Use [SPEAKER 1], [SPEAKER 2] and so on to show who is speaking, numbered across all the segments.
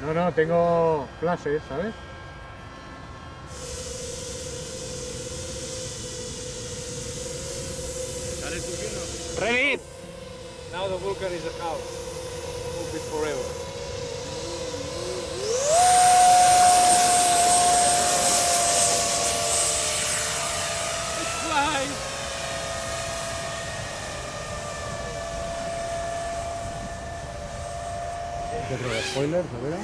[SPEAKER 1] No, tengo flashes, ¿sabes?
[SPEAKER 2] Ready?
[SPEAKER 1] Now the Vulcan is a house. Move it forever. It's flying! Què trobes? Spoilers, a veure?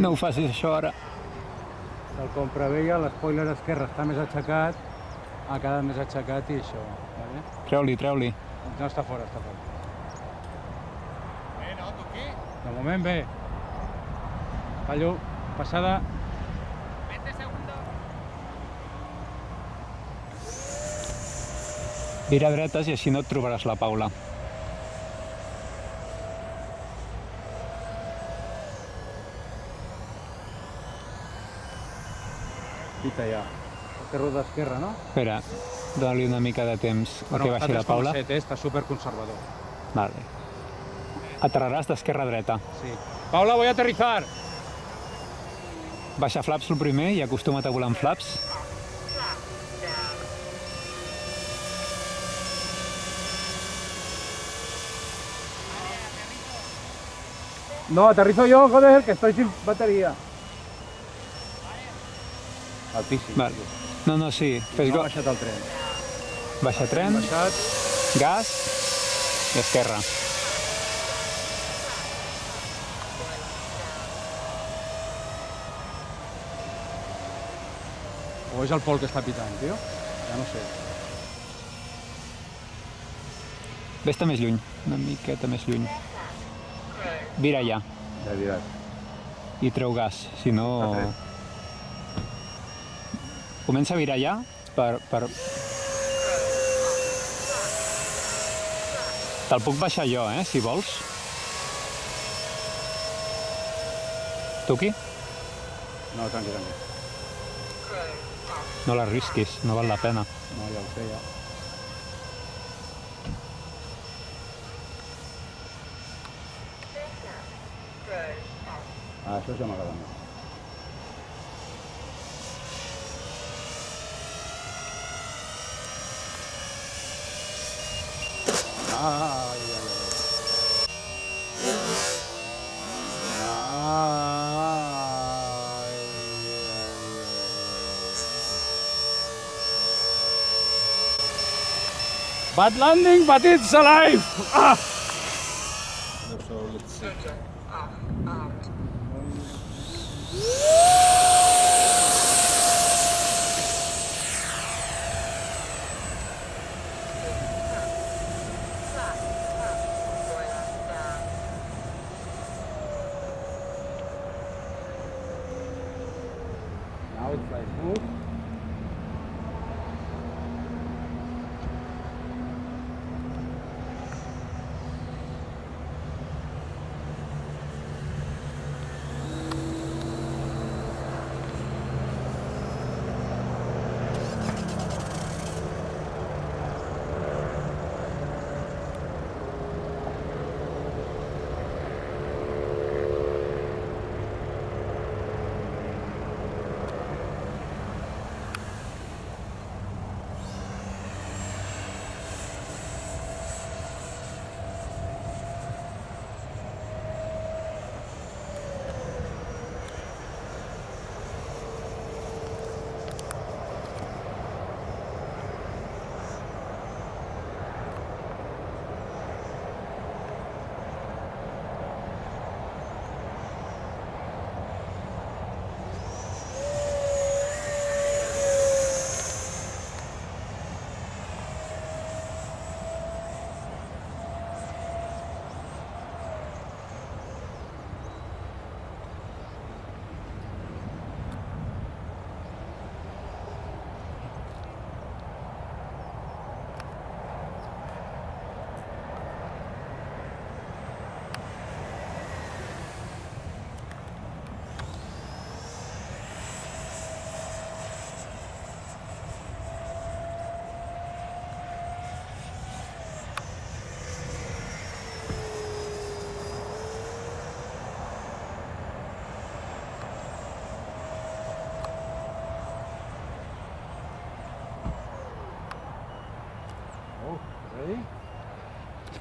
[SPEAKER 2] No ho facis això ara.
[SPEAKER 1] Tal com preveia, l'espoiler esquerre està més aixecat, ha quedat més aixecat i això. Vale?
[SPEAKER 2] Treu-li, treu-li.
[SPEAKER 1] No, està fora, està fora. No, tu què? De moment bé. Fallo, passada. 20 segundos.
[SPEAKER 2] Vira dretes i així no et trobaràs la Paula.
[SPEAKER 1] Pita ja. Carro d'esquerra, no?
[SPEAKER 2] Espera, dona-li una mica de temps a que baixi la Paula.
[SPEAKER 1] 3,7, està superconservador.
[SPEAKER 2] Vale. Aterraràs d'esquerra a dreta.
[SPEAKER 1] Sí. Paula, voy a aterrizar!
[SPEAKER 2] Baixa flaps el primer i acostuma't a volar amb flaps.
[SPEAKER 1] No, aterrizo yo, joder, que estoy sin batería. Altíssim.
[SPEAKER 2] Vale. No, sí, fes
[SPEAKER 1] No ha
[SPEAKER 2] go.
[SPEAKER 1] baixat el tren.
[SPEAKER 2] Baixa tren,
[SPEAKER 1] Baixat.
[SPEAKER 2] gas i esquerra.
[SPEAKER 1] O és el Pol que està pitant, tio? Ja no sé.
[SPEAKER 2] Vés-te més lluny, una miqueta més lluny. Vira ja
[SPEAKER 1] Ja diràs.
[SPEAKER 2] i treu gas, si no... Comença a virar ja per... Te'l puc baixar jo, si vols. Tu aquí?
[SPEAKER 1] No, tranqui.
[SPEAKER 2] No l'arrisquis, no val la pena.
[SPEAKER 1] No, ja ho sé, ja. Ah, això ja m'agrada més. Bad landing, but it's alive! Ah! So let's see. Now it's like smooth.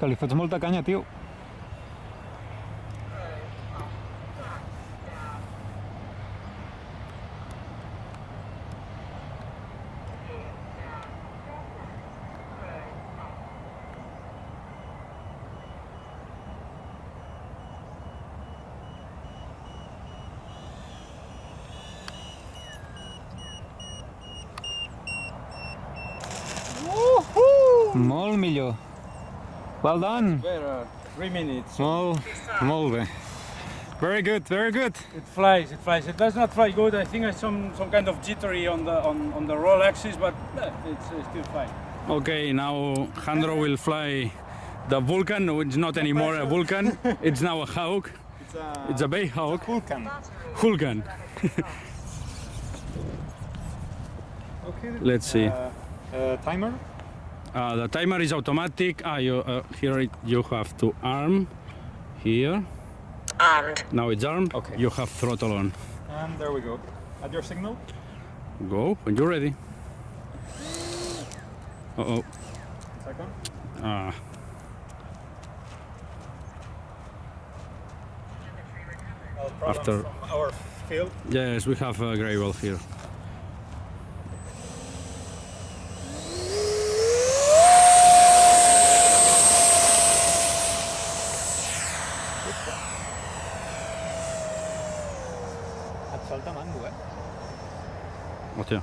[SPEAKER 2] Que li fots molta canya, tio. Molt millor. Well done.
[SPEAKER 1] Better. 3 minutes.
[SPEAKER 2] Molt bé. Very good, very good.
[SPEAKER 1] It flies, it flies. It does not fly good. I think it's some kind of jittery on the roll axis, but it's still fine.
[SPEAKER 3] Okay, now Jandro will fly the Vulcan. No, it's not anymore a Vulcan. It's now a Hawk. It's a Bay Hawk.
[SPEAKER 2] Vulcan.
[SPEAKER 3] Vulcan.
[SPEAKER 2] Okay.
[SPEAKER 3] Let's see.
[SPEAKER 2] Timer?
[SPEAKER 3] The timer is automatic. Here you have to arm. Here.
[SPEAKER 4] Armed.
[SPEAKER 3] Now it's armed.
[SPEAKER 2] Okay.
[SPEAKER 3] You have throttle on.
[SPEAKER 2] And there we go. At your signal?
[SPEAKER 3] Go when you're ready. Uh-oh.
[SPEAKER 2] Second.
[SPEAKER 3] After.
[SPEAKER 2] From our field.
[SPEAKER 3] Yes, we have a grey wall here.
[SPEAKER 2] Et falta mando,
[SPEAKER 3] Hòstia.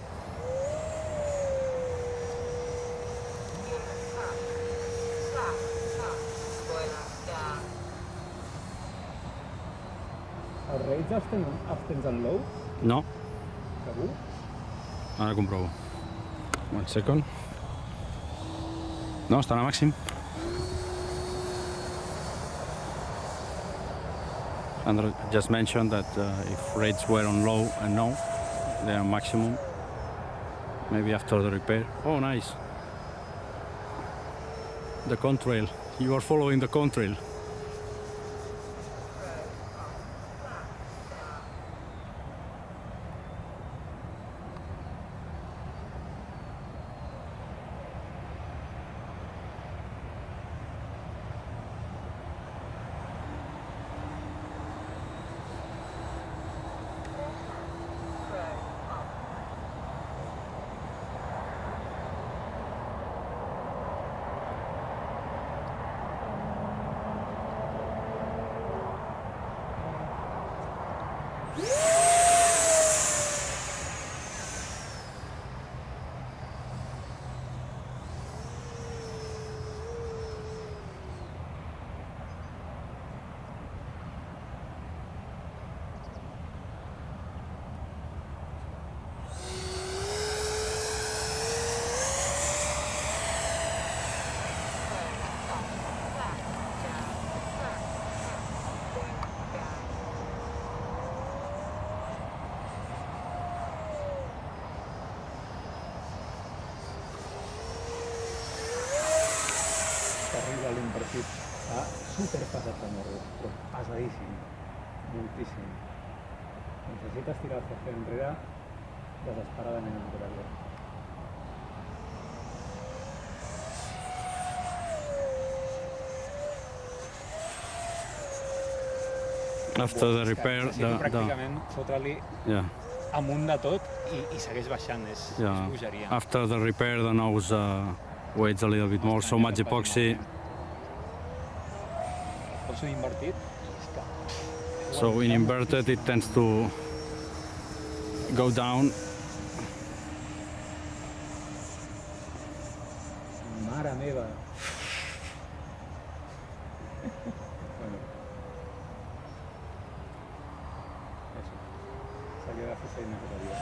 [SPEAKER 2] Els raids els tens en low?
[SPEAKER 3] No.
[SPEAKER 2] Segur?
[SPEAKER 3] Ara comprovo. One second. No, estan a màxim. Andrew just mentioned that if rates were on low and no, they are maximum. Maybe after the repair. Oh, nice. The contrail. You are following the contrail.
[SPEAKER 2] Terrible l'invertit. Està superpassat de morro, però passadíssim. Moltíssim. Necessites tirar-se enrere desesperadament en Harrier.
[SPEAKER 3] After the repair,
[SPEAKER 2] pràcticament fotre-li amunt de tot i segueix baixant, és bogeria.
[SPEAKER 3] After the repair, the nose weighs a little bit more, so much epoxy.
[SPEAKER 2] Poso invertit?
[SPEAKER 3] So in inverted, it tends to go down.
[SPEAKER 2] Mare meva! S'ha de fer feina todavía.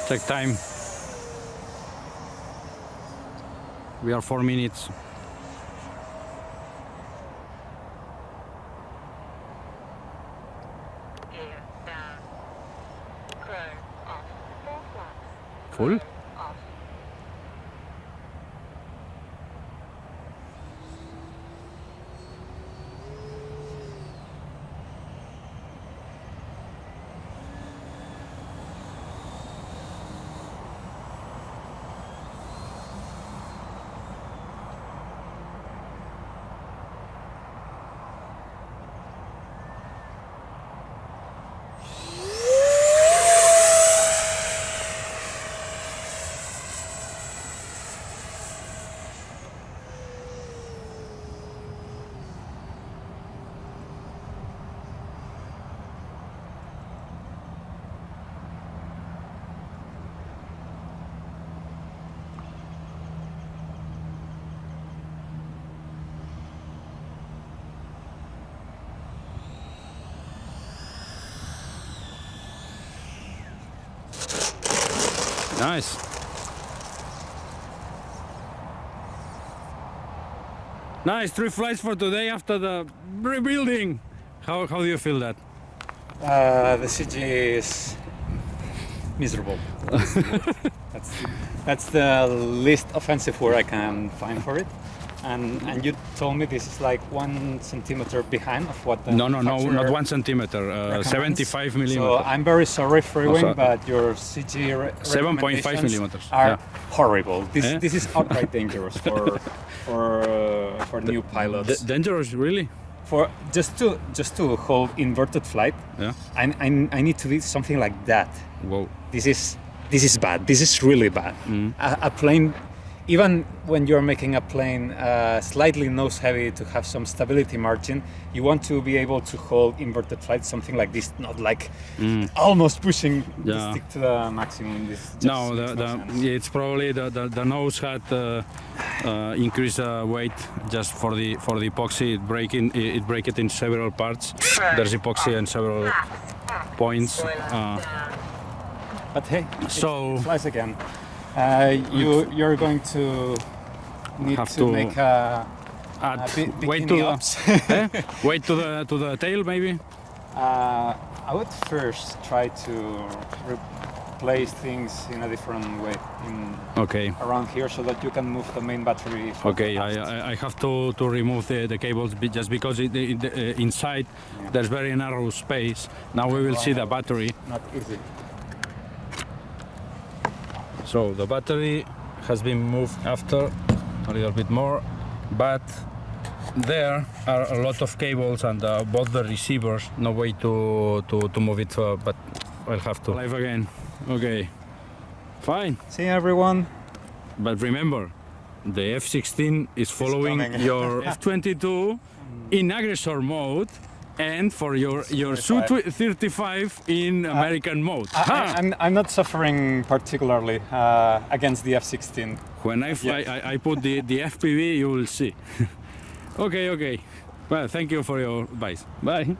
[SPEAKER 3] Take time. We are 4 minutes. Full? Nice. Nice, 3 flights for today after the rebuilding. How do you feel that?
[SPEAKER 4] The CG is miserable. That's the least offensive word I can find for it. And you told me this is like 1 centimeter behind of what the
[SPEAKER 3] No,
[SPEAKER 4] manufacturer
[SPEAKER 3] not 1 centimeter.
[SPEAKER 4] recommends.
[SPEAKER 3] 75
[SPEAKER 4] So
[SPEAKER 3] millimeters.
[SPEAKER 4] I'm very sorry, Freewing,
[SPEAKER 3] Also,
[SPEAKER 4] but your CG
[SPEAKER 3] 7.5
[SPEAKER 4] recommendations
[SPEAKER 3] millimeters.
[SPEAKER 4] are
[SPEAKER 3] Yeah.
[SPEAKER 4] horrible.
[SPEAKER 3] Eh?
[SPEAKER 4] This is outright dangerous for new pilots.
[SPEAKER 3] Dangerous, really?
[SPEAKER 4] For just to hold inverted flight,
[SPEAKER 3] Yeah.
[SPEAKER 4] I need to do something like that.
[SPEAKER 3] Whoa.
[SPEAKER 4] This is bad. This is really bad. A plane, even when you're making a plane slightly nose heavy to have some stability margin, you want to be able to hold inverted flight, something like this, not like almost pushing the
[SPEAKER 3] Yeah.
[SPEAKER 4] stick to the maximum. This just
[SPEAKER 3] No,
[SPEAKER 4] makes no sense.
[SPEAKER 3] it's probably the nose had increased weight just for the epoxy. It break it in several parts. There's epoxy in several points.
[SPEAKER 4] But hey,
[SPEAKER 3] So-
[SPEAKER 4] it flies again. You're going to need
[SPEAKER 3] Have
[SPEAKER 4] to
[SPEAKER 3] to
[SPEAKER 4] make a
[SPEAKER 3] wait
[SPEAKER 4] bikini
[SPEAKER 3] to
[SPEAKER 4] ups.
[SPEAKER 3] wait to the tail maybe.
[SPEAKER 4] I would first try to replace things in a different way
[SPEAKER 3] Okay.
[SPEAKER 4] around here so that you can move the main battery.
[SPEAKER 3] Okay, I have to remove the cables just because inside there's very narrow space. Now we will see the battery.
[SPEAKER 4] Not easy.
[SPEAKER 3] So the battery has been moved after a little bit more, but there are a lot of cables and both the receivers. No way to move it, but I'll have to. Live again. Okay. Fine.
[SPEAKER 4] See everyone.
[SPEAKER 3] But remember, the F-16 is following
[SPEAKER 4] coming.
[SPEAKER 3] your F-22 in aggressor mode, and for your Su-35 in American mode.
[SPEAKER 4] I'm not suffering particularly against the F-16.
[SPEAKER 3] When I put the FPV, you will see. Okay. Well, thank you for your advice. Bye.